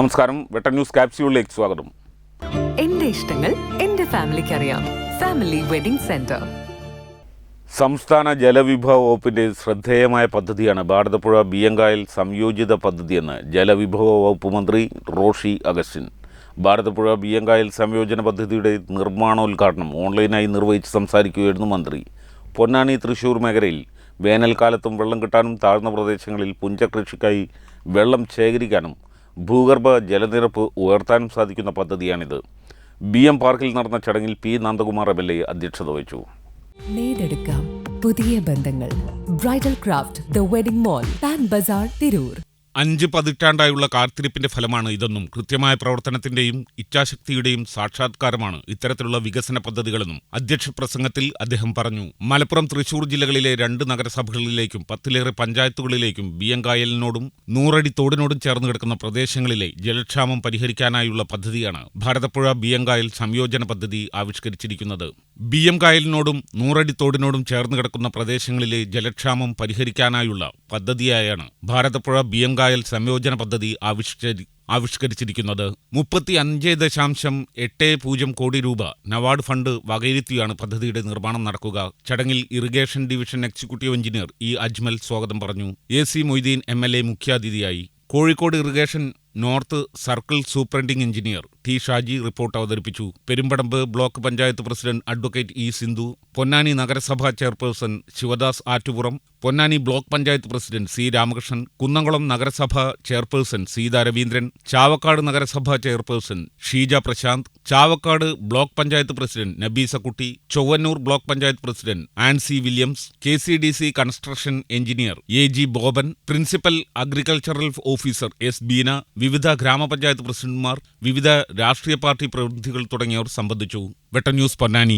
നമസ്കാരം, വെട്ടൻ ന്യൂസ് ക്യാപ്സ്യൂളിലേക്ക് സ്വാഗതം. എന്റെ ഇഷ്ടങ്ങൾ എന്റെ ഫാമിലിക്ക് അറിയാം. Family wedding centre. സംസ്ഥാന ജലവിഭവ വകുപ്പിന്റെ ശ്രദ്ധേയമായ പദ്ധതിയാണ് ഭാരതപ്പുഴ ബിയ്യങ്കായൽ സംയോജിത പദ്ധതിയെന്ന് ജലവിഭവ വകുപ്പ് മന്ത്രി റോഷി അഗസ്റ്റിൻ. ഭാരതപ്പുഴ ബിയ്യങ്കായൽ സംയോജന പദ്ധതിയുടെ നിർമ്മാണോദ്ഘാടനം ഓൺലൈനായി നിർവഹിച്ച് സംസാരിക്കുകയായിരുന്നു മന്ത്രി. പൊന്നാനി തൃശ്ശൂർ മേഖലയിൽ വേനൽക്കാലത്തും വെള്ളം കിട്ടാനും താഴ്ന്ന പ്രദേശങ്ങളിൽ പുഞ്ചകൃഷിക്കായി വെള്ളം ശേഖരിക്കാനും ഭൂഗർഭ ജലനിരപ്പ് ഉയർത്താനും സാധിക്കുന്ന പദ്ധതിയാണിത്. BM പാർക്കിൽ നടന്ന ചടങ്ങിൽ P. നന്ദകുമാർ MLA അധ്യക്ഷത വഹിച്ചു. നെയ്തെടുക്കാം പുതിയ ബന്ധങ്ങൾ. Bridal craft the wedding mall, Pan Bazar, Tirur. 5 പതിറ്റാണ്ടായുള്ള കാത്തിരിപ്പിന്റെ ഫലമാണ് ഇതെന്നും കൃത്യമായ പ്രവർത്തനത്തിന്റെയും ഇച്ഛാശക്തിയുടെയും സാക്ഷാത്കാരമാണ് ഇത്തരത്തിലുള്ള വികസന പദ്ധതികളെന്നും അധ്യക്ഷ പ്രസംഗത്തിൽ അദ്ദേഹം പറഞ്ഞു. മലപ്പുറം, തൃശൂർ ജില്ലകളിലെ 2 നഗരസഭകളിലേക്കും 10ലേറെ പഞ്ചായത്തുകളിലേക്കും ബിയ്യങ്കായലിനോടും 100 അടി തോടിനോടും ചേർന്ന് കിടക്കുന്ന പ്രദേശങ്ങളിലെ ജലക്ഷാമം പരിഹരിക്കാനായുള്ള പദ്ധതിയാണ് ഭാരതപ്പുഴ ബിയ്യങ്കായൽ സംയോജന പദ്ധതി ആവിഷ്കരിച്ചിരിക്കുന്നത്. ബിയ്യങ്കായലിനോടും 100 അടി തോടിനോടും ചേർന്ന് കിടക്കുന്ന പ്രദേശങ്ങളിലെ ജലക്ഷാമം പരിഹരിക്കാനായുള്ള പദ്ധതിയായാണ് ഭാരതപ്പുഴ ബിയ്യങ്കായൽ സംയോജന പദ്ധതി ആവിഷ്കരിച്ചിരിക്കുന്നത്. 35.80 കോടി രൂപ നവാർഡ് ഫണ്ട് വകയിരുത്തിയാണ് പദ്ധതിയുടെ നിർമ്മാണം നടക്കുക. ചടങ്ങിൽ irrigation division executive engineer E. Ajmal സ്വാഗതം പറഞ്ഞു. AC മൊയ്തീൻ MLA മുഖ്യാതിഥിയായി. Kozhikode irrigation north circle superintending engineer T. Shaji report അവതരിപ്പിച്ചു. Perumpadappu block panchayat president advocate E. Sindhu, Ponnani നഗരസഭാ chairperson Sivadas Attupuram, Ponnani block panchayat president C. Ramakrishnan, Kunnamkulam നഗരസഭാ ചെയർപേഴ്സൺ സീതാ രവീന്ദ്രൻ, ചാവക്കാട് നഗരസഭാ chairperson Sheeja Prasanth, Chavakkad block panchayat president Nabeesakutty, Chowannur block panchayat president Ansi Williams, KCDC construction engineer AG Boban, principal agricultural officer S. Beena, വിവിധ ഗ്രാമപഞ്ചായത്ത് പ്രസിഡന്റുമാർ, വിവിധ രാഷ്ട്രീയ പാർട്ടി പ്രതിനിധികൾ തുടങ്ങിയവർ സംബന്ധിച്ചു. വെട്ടൻ ന്യൂസ് പൊന്നാനി.